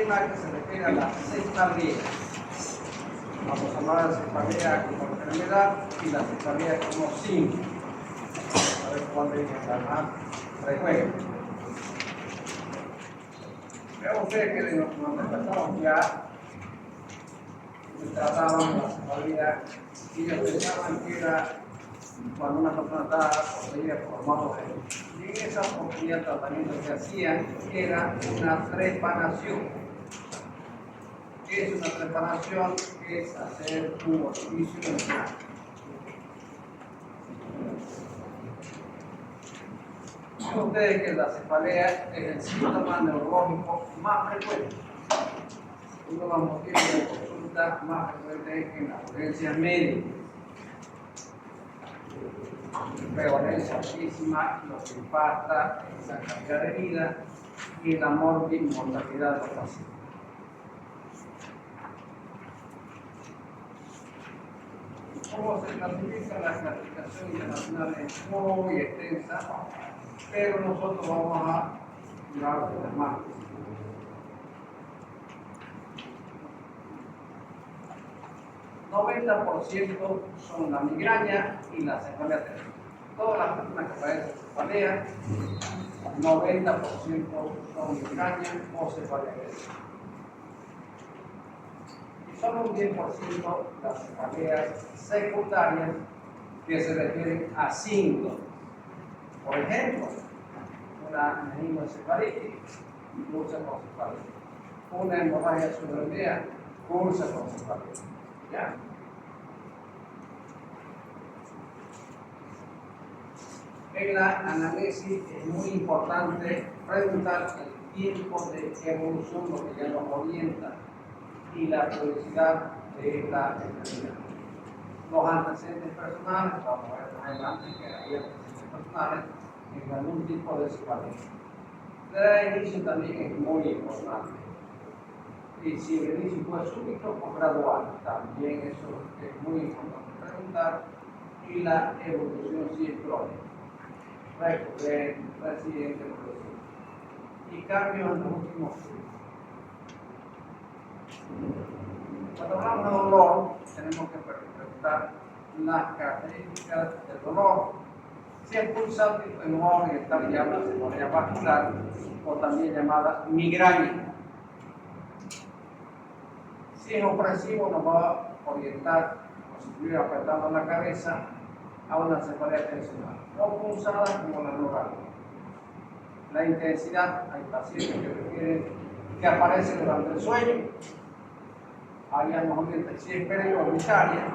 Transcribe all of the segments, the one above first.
tema que se refiere a la cefalea. Vamos a hablar de cefalea como enfermedad y la cefalea como síntoma. A ver cuál es la más frecuente. Vean ustedes que nos empezamos ya trataban la cefalea y ellos pensaban que era cuando una persona estaba poseída por malos genios. Y en esa oportunidad el tratamiento que hacían era una trepanación. ¿Qué es una trepanación? Es hacer un orificio en el cráneo. Saben ustedes que la cefalea es el síntoma neurológico más frecuente. Uno de los motivos de consulta más frecuentes en las urgencias médicas. Prevalencia altísima, lo que impacta en la calidad de vida y la mortalidad de los pacientes. ¿Cómo se clasifica? La clasificación internacional es muy extensa, pero nosotros vamos a mirar de las más. El 90% son la migraña y la cefalea térmica. Todas las personas que padecen cefalea, 90% son migraña o cefalea térmica. Y solo un 10% las cefaleas secundarias que se refieren a síntomas. Por ejemplo, una meningoencefalitis cursa con cefalea. Una hemorragia sudoidea cursa con cefalea. ¿Ya? En la anamnesis es muy importante preguntar el tiempo de evolución, lo que ya nos orienta, y la periodicidad de la enfermedad. Los antecedentes personales, vamos a ver más adelante que hay antecedentes personales en algún tipo de cefalea. El inicio también es muy importante. Y si el inicio fue súbito o gradual, también eso es muy importante preguntar. Y la evolución si es crónica. Recurrente, reciente, progresivo. Y cambios en los últimos siglos. Cuando hablamos de dolor, tenemos que preguntar las características del dolor. Si es pulsátil, en un orden está llamada cefalea vascular o también llamada migraña. Si es opresivo, nos va a orientar, como si estuviera apretando la cabeza, a una cefalea tensional, o pulsada como la neural. La intensidad, hay pacientes que refieren que aparece durante el sueño. Ahí nos orienta. Si es periorbitaria,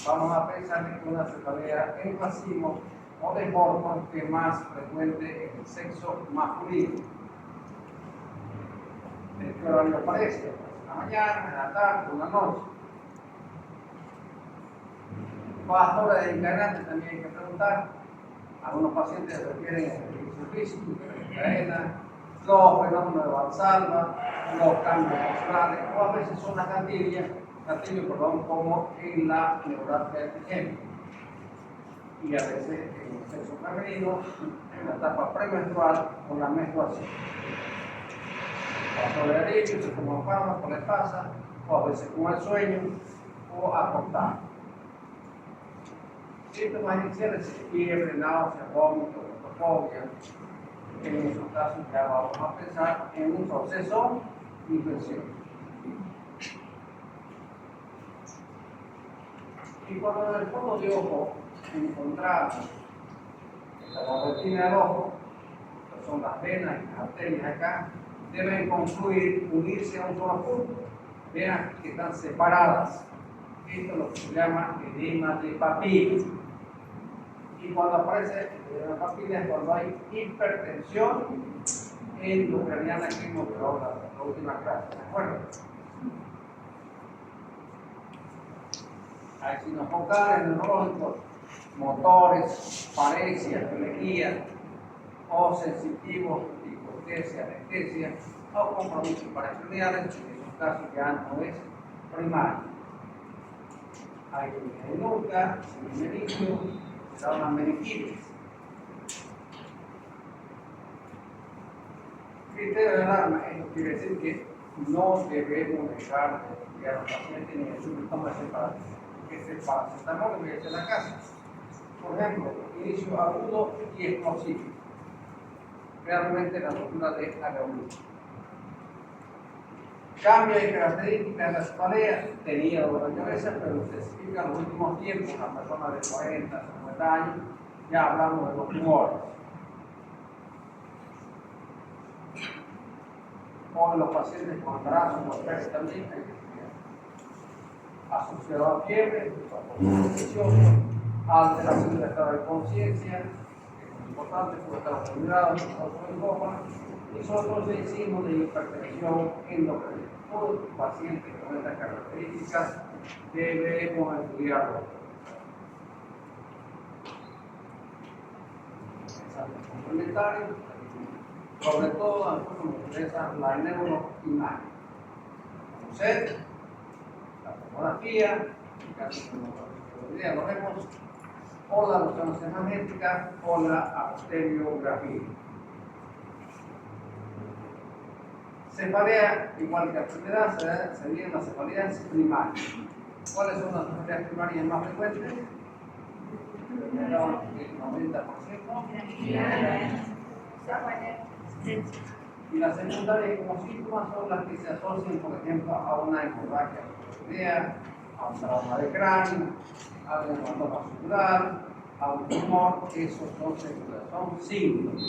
vamos a pensar que una cefalea en racimo o de Morton, que es más frecuente en el sexo masculino. ¿En qué horario aparece? En la mañana, en la tarde, en la noche. Factores de integrante también hay que preguntar. Algunos pacientes se refieren al ejercicio físico, cadena, los fenómenos de Valsalva, los cambios posturales, o a veces son las gatillos, como en la neuropatía epigénica. Y a veces en el sexo femenino, en la etapa premenstrual o la menstruación. Factores de alivio, se toma fármaco, le pasa, o a veces con el sueño, o acostado. Síntomas iniciales, fiebre, náusea, vómito, claustrofobia. En esos casos ya vamos a pensar en un proceso infeccioso. Y cuando en el fondo de ojo encontramos la retina del ojo, que son las venas y las arterias acá, deben confluir, unirse a un solo punto. Vean que están separadas. Esto es lo que se llama edema de papila. Y cuando aparece el edema de papila es cuando hay hipertensión endocraniana que hemos visto la última clase. ¿De acuerdo? Hay signos focales, neurológicos, motores, paresias, alergia, o sensitivos, hipoestesia, anestesia, o compromisos paracraniales, en esos casos ya no es primario. Hay de nuca, meningo, se da una meningitis. Criterio de alarma, esto quiere decir que no debemos dejar que a los pacientes ni el toma ese paracetamol en vez de la casa. Por ejemplo, inicio agudo y explosivo. Realmente la ruptura de agudo. Cambio de características en la cefalea, tenía dolor de cabeza, pero se explica en los últimos tiempos, una persona de 40, 50 años, ya hablamos de los tumores. O en los pacientes con embarazo, mujeres también, asociado a fiebre, alteración del estado de conciencia, que es muy importante porque está acumulado, y son otros signos de hipertensión endocrina. Todo paciente con estas características debemos estudiarlo. Exámenes complementarios, sobre todo a nosotros nos interesa la neuroimagen. Como SET, la tomografía, casi como hoy día lo vemos, o la resonancia magnética o la arteriografía. Cefalea, igual que enfermedad, serían las cefaleas primarias. ¿Cuáles son las cefaleas primarias más frecuentes? El 90%. Y las secundarias como síntomas son las que se asocian, por ejemplo, a una hemorragia cefalea, a un trauma de cráneo, a un hematoma vascular, a un tumor. Esos son secundarios, son síntomas.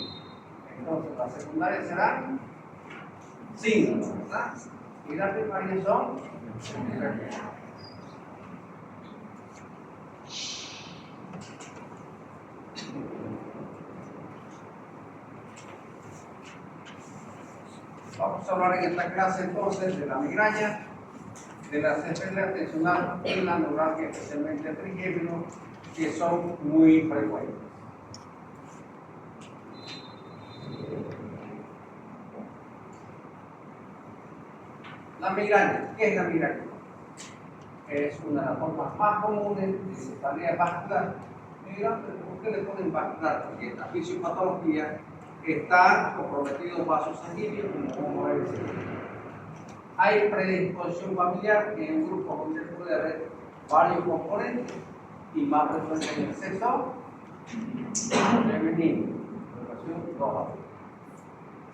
Entonces, las secundarias serán síntomas, ¿verdad? Y las primarias son enfermedades. Vamos a hablar en esta clase entonces de la migraña, de la cefalea tensional y la neuralgia, especialmente el trigémino, que son muy frecuentes. La migraña, ¿qué es la migraña? Es una de las formas más comunes de cefalea vascular. ¿Por qué le ponen vascular? Porque la fisiopatología está comprometido vasos sanguíneos, como vamos a ver. Hay predisposición familiar en un grupo donde puede haber varios componentes y más frecuente en el sexo femenino.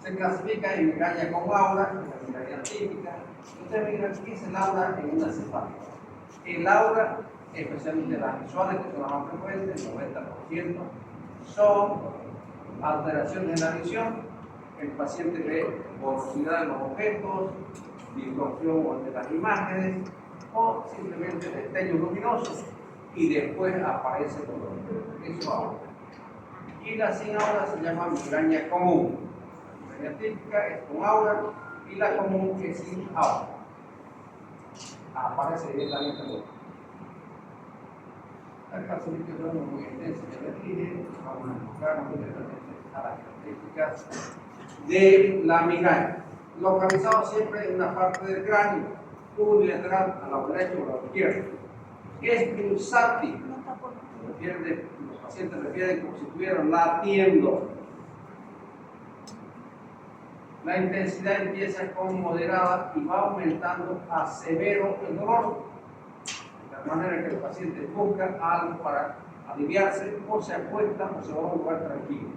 Se clasifica en migraña con aura, que es la migraña típica. Ustedes miran qué es el aura en una cefalea. El aura, especialmente las visuales, que son las más frecuentes, el 90%, son alteraciones en la visión. El paciente ve borrosidad de los objetos, distorsión de las imágenes o simplemente destellos luminosos y después aparece dolor. Eso aura. Y la sin aura se llama migraña común. La migraña típica es con aura y la común es sin aura. Aparece directamente luego. La clasificación es muy extensa, ya les dije, vamos a enfocarnos directamente a las características de la migraña. Localizado siempre en una parte del cráneo, unilateral a la derecha o a la izquierda. Es pulsátil. Los pacientes refieren como si estuvieran latiendo. La intensidad empieza con moderada y va aumentando a severo el dolor. De manera que el paciente busca algo para aliviarse, o se acuesta o se va a un lugar tranquilo.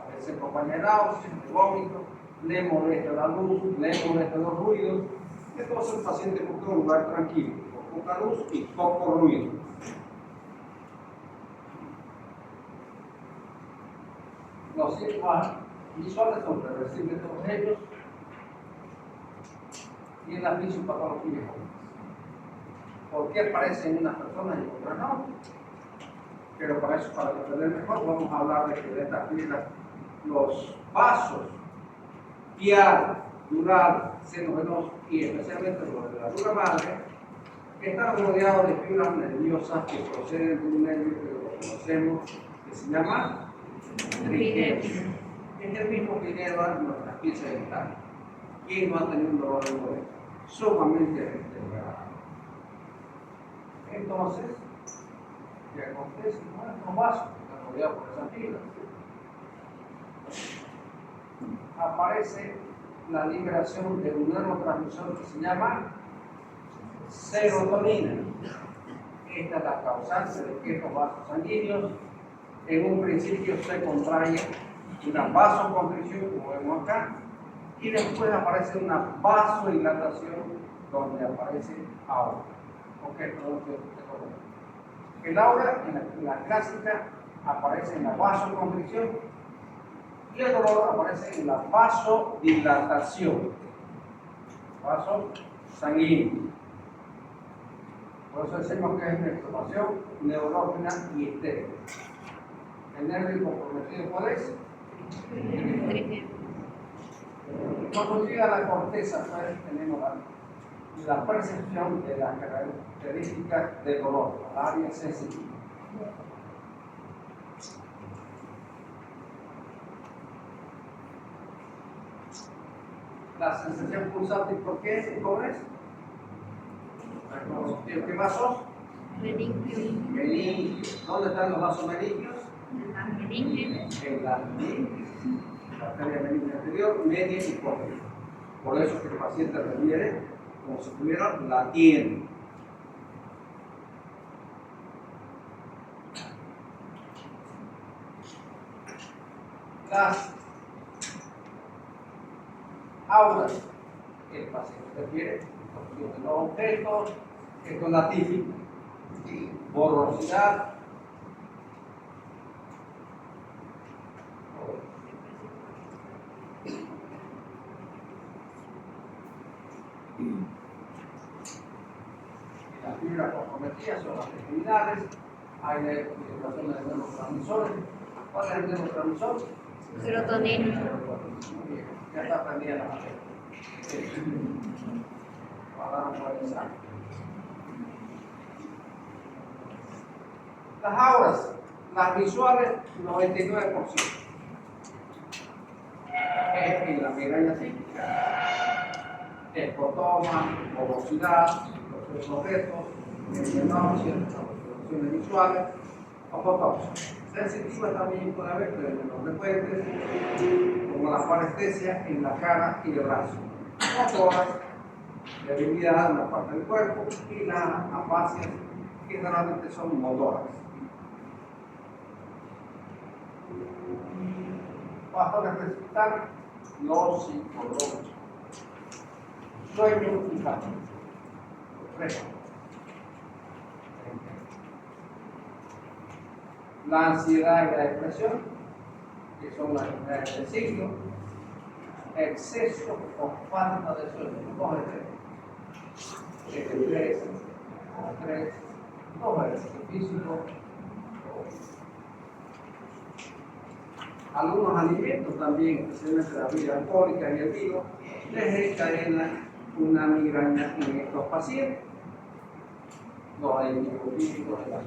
A veces acompaña de náuseas, de vómito, le molesta la luz, le molesta los ruidos. Entonces el paciente busca un lugar tranquilo, con poca luz y poco ruido. Los síntomas visuales son reversibles todos ellos y en la fisiopatología. ¿Por qué aparecen en unas personas y otras no? Pero para eso, para entender mejor, vamos a hablar de que de estas fibras, los vasos, pial, dural, seno venoso y especialmente los de la dura madre, están rodeados de fibras nerviosas que proceden de un nervio que lo conocemos, que se llama trigémino. Es el mismo que lleva nuestras piezas dentales. ¿Quién no ha tenido un dolor de hueso? Sumamente deteriorado. Entonces, ¿qué acontece? Bueno, estos vasos que están rodeados por esas fibras. Aparece la liberación de un neurotransmisor que se llama serotonina. Esta es la causante de que estos vasos sanguíneos en un principio se contraen, una vasoconstricción, como vemos acá, y después aparece una vasodilatación donde aparece aura. Ok, el aura en la clásica aparece en la vasoconstricción y el dolor aparece en la vasodilatación, vaso sanguíneo. Por eso decimos que es una inflamación neurógena y estéril. El nervio comprometido, ¿cuál es? Cuando llega a la corteza, pues, tenemos la percepción de las características del dolor, la área sensitiva. La sensación pulsante, ¿por qué? ¿Cómo es? ¿Qué vasos? Meningios. ¿Dónde están los vasos meningios? En la arteria meningea anterior, media y posterior. Por eso que el paciente refiere como si estuviera latiendo. Las auras que el paciente refiere, de los objetos, esto es la típica, borrosidad, y las fibras comprometidas son las extremidades, hay la irritación de neurotransmisores. ¿Cuál es el neurotransmisor? Serotonina. Ya está prendida la materia. Ahora no puede pensar. Las auras, las visuales, 99%. Es en la migraña típica. Escotoma, borrosidad, los objetos, náuseas, alucinaciones visuales, ofotosis. Sensitiva también puede haber, pero menos frecuentes, como la parestesia en la cara y el brazo. Motoras, debilidad en la parte del cuerpo y las afasias, que generalmente son motoras. Factores precipitales, los psicológicos. Sueño y calma. La ansiedad y la depresión, que son las enfermedades del siglo, exceso o falta de sueño, dos estrés, dos ejercicio físico. Algunos alimentos también, especialmente la bebida alcohólica y el vino, desencadenan una migraña en estos pacientes. Los aditivos químicos de la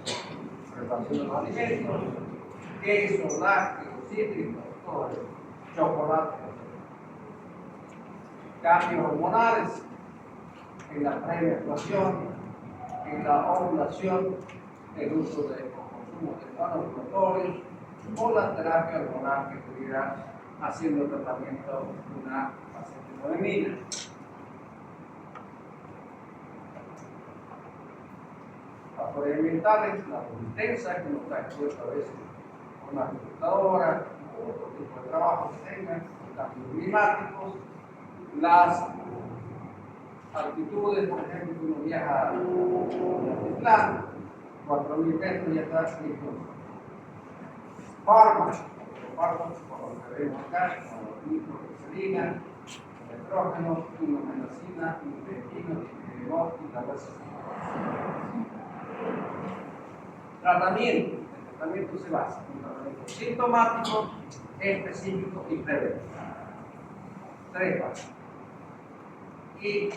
preparación de los alimentos, queso, lácteos, cítricos, todo eso, chocolate. Cambios hormonales en la premenstruación, en la ovulación, el uso de consumo de antiinflamatorios o la terapia hormonal que estuviera haciendo tratamiento de una paciente femenina. Factores ambientales, la luz intensa que nos está expuesta a veces con una computadora o otro tipo de trabajo que tengan, los cambios climáticos, las altitudes, por ejemplo, que uno viaja a Altiplano, 4.000 metros y está listo. Fármacos, como lo que vemos acá, como los nitroglicerina, estrógenos, indometacina, intestino, y la bolsa. Tratamiento. El tratamiento se basa en un tratamiento sintomático, específico y preventivo. 3 pasos. Y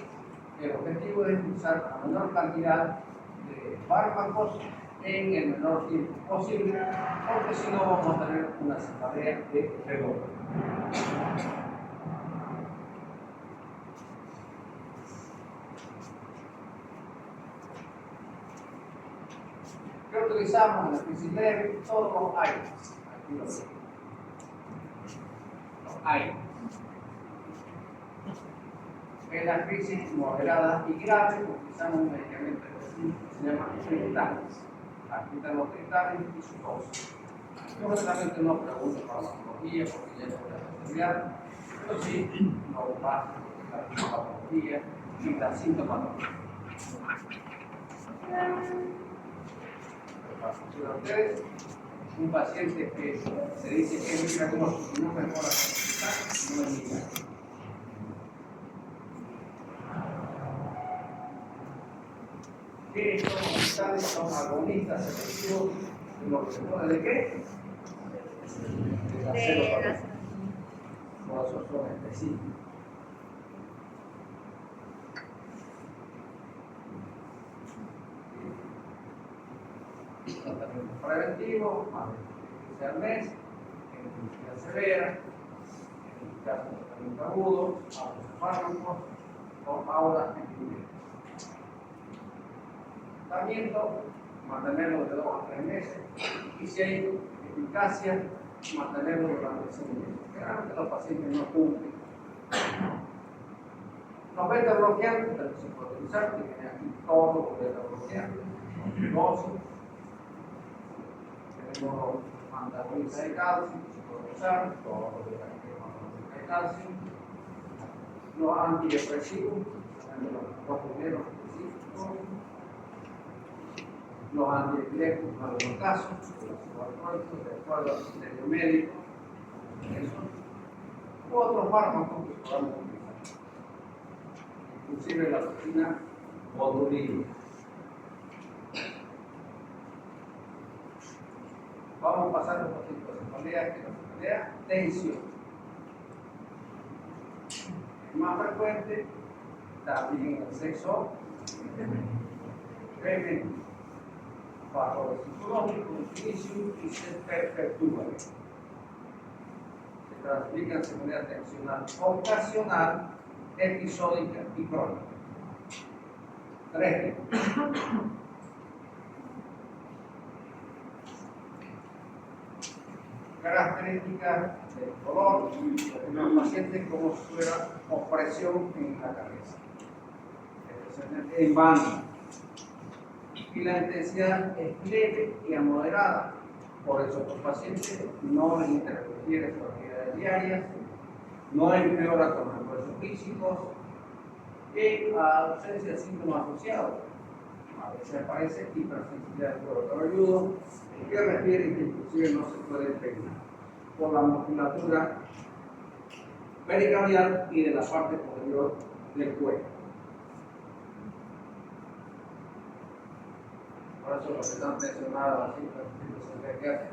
el objetivo es usar la menor cantidad de fármacos en el menor tiempo posible, porque si no vamos a tener una cefalea de rebote. ¿Qué utilizamos en la crisis leve? Todos los aires. Aquí lo veo. Los aires. Es la crisis moderada y grave, utilizamos un medicamento específico que se llama triptales. Aquí están los triptales y su dosis. Yo generalmente no pregunto farmacología porque ya no voy a estudiar, pero sí nos va la farmacología y la sintomatología. Para ustedes, un paciente que se dice que es milagroso y no mejora con el no es milagro. ¿Qué son los cristales? Son agonistas selectivos de lo que se pone de qué? De la serotonina. Por eso son específicos. Tratamiento preventivo, más de 15 al mes, en intensidad severa, en el caso de tratamiento agudo, fármacos, o ahora en tratamiento, mantenerlo de 2 a 3 meses, y si hay eficacia, mantenerlo durante 6 meses. Generalmente los pacientes no cumplen. Los beta bloqueantes también se pueden utilizar, que tienen aquí todos los beta bloqueantes, dosis. Tenemos los antagonistas de calcio, que se pueden usar, todos los beta de calcio. Los antidepresivos, los primeros específicos. Los antiepilépticos en algunos casos, de acuerdo al criterio médico, u otros fármacos que podamos utilizar, inclusive la toxina botulínica. Vamos a pasar un poquito de cefalea, que la cefalea, tensión. Es más frecuente también en el sexo femenino. Bajo el psicológico, inicio y se perpetúa. Se clasifica en seguridad tensional ocasional, episódica y crónica. 3 tipos. Características del dolor en los pacientes como si fuera opresión en la cabeza, especialmente en banda. Y la intensidad es leve y moderada. Por eso estos pacientes no les interfiere sus actividades diarias, no empeora con refuerzos físicos y a ausencia de síntomas asociados. A veces aparece hipersensibilidad del cuero cabelludo, que refiere que inclusive no se puede peinar por la musculatura pericardial y de la parte posterior del cuello. Por eso los que están tensionados así, se ve que hacen,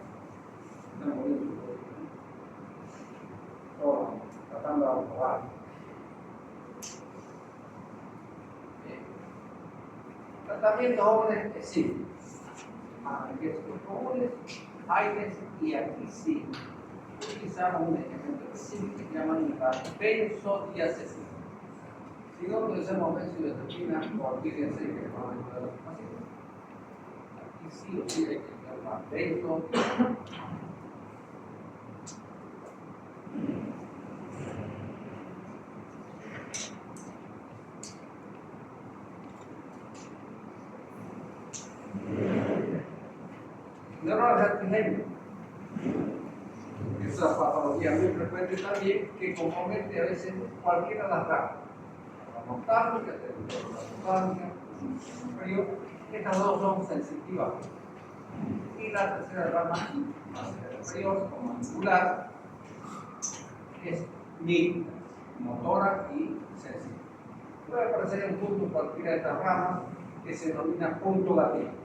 están moviendo su cuello. O tratando de ahogar. Tratamientos jóvenes es simple. Analgésicos comunes, aires y aquí sí. Utilizamos un medicamento específico que se llama benzodiazepina. Si no utilizamos benzodiazepina, olvídense que van a ayudar a los pacientes. Aquí sí o sí hay que usar benzodiazepina. Neuroalgénico. Es una patología muy frecuente también que compromete a veces cualquiera de las ramas. La nostálgica, la nostálgica, pero estas dos son sensitivas. Y la tercera rama, más superior o mandibular, es mixta, motora y sensitiva. Puede aparecer un punto en cualquiera de estas ramas que se denomina punto latino.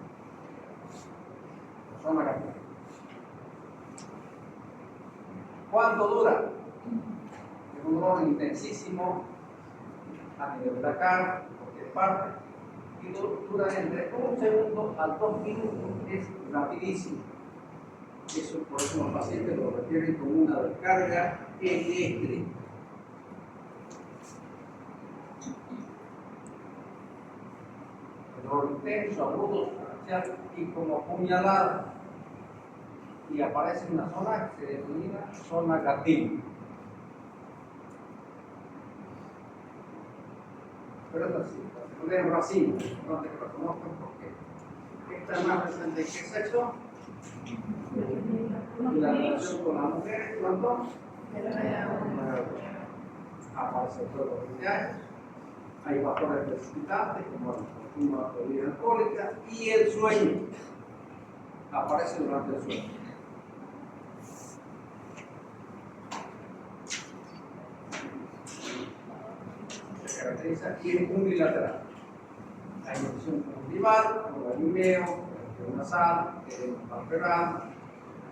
Zona gatilla. ¿Cuánto dura? Es un dolor intensísimo a nivel de la cara, porque parte, y dura entre 1 segundo a 2 minutos, es rapidísimo. Eso por eso los pacientes lo refieren como una descarga eléctrica. El dolor intenso, agudo, superficial y como puñalada. Y aparece en una zona que se denomina zona gatillo. pero es así. Se pone en racimo, no te lo conozcan porque esta es más presente que sexo. Y la relación con las mujeres, pronto, aparece todo lo que hay factores precipitantes como el consumo de bebida alcohólica y el sueño. Aparece durante el sueño. Se caracteriza aquí en unilateral. Hay infección conjuntival, organimeo, nasal, palpebral,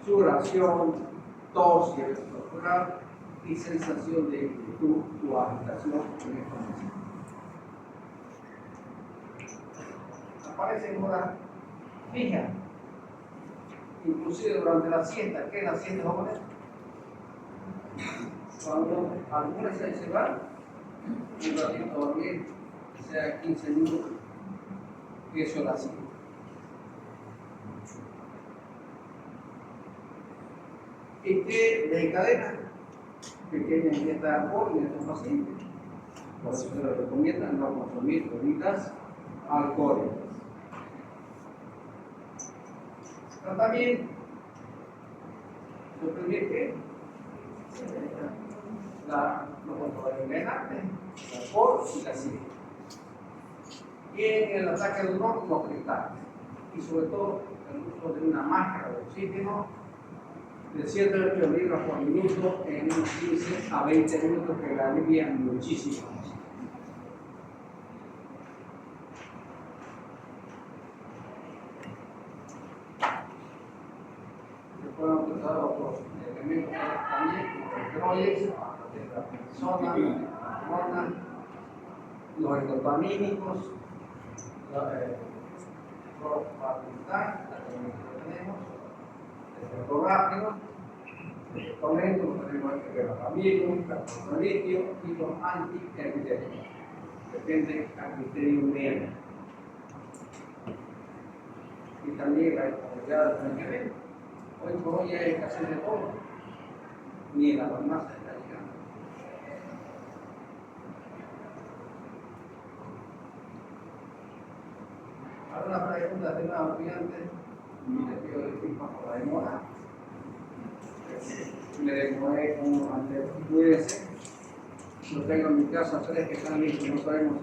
sudoración, tos y electrocular y sensación de inquietud o agitación en esta posición. Aparece en horas fijas, inclusive durante la siesta. ¿Qué es la siesta, jóvenes? Cuando algunos se van, un ratito a dormir, sea 15 minutos, eso es la siesta. ¿Y qué desencadena? Pequeña ingesta de alcohol en estos pacientes. Por eso se les recomienda no consumir bebidas alcohólicas. Tratamiento. Suprimir que los controles envenenantes, el alcohol y la sida. Y en el ataque del dolor, los cristales. Y sobre todo el uso de una máscara de oxígeno de 7 a 8 libras por minuto en unos 15 a 20 minutos que la alivian muchísimo. Se pueden utilizar otros elementos también, como esteroides, la prednisona, la hormona, los endopamínicos, los partinitán, la que tenemos, el efecto rápido, con esto tenemos el verapamilo, el carbono-litio y los antiepidémicos. Depende al criterio médico. Y también la disponibilidad del medicamento. Hoy por hoy hay escasez de todo, ni en la farmacia está llegando. Algunas preguntas de nuevo, estudiantes, y les pido disculpas por la demora. Me demoré como antes, cuídense. Yo tengo en mi casa 3 que están listos, no sabemos si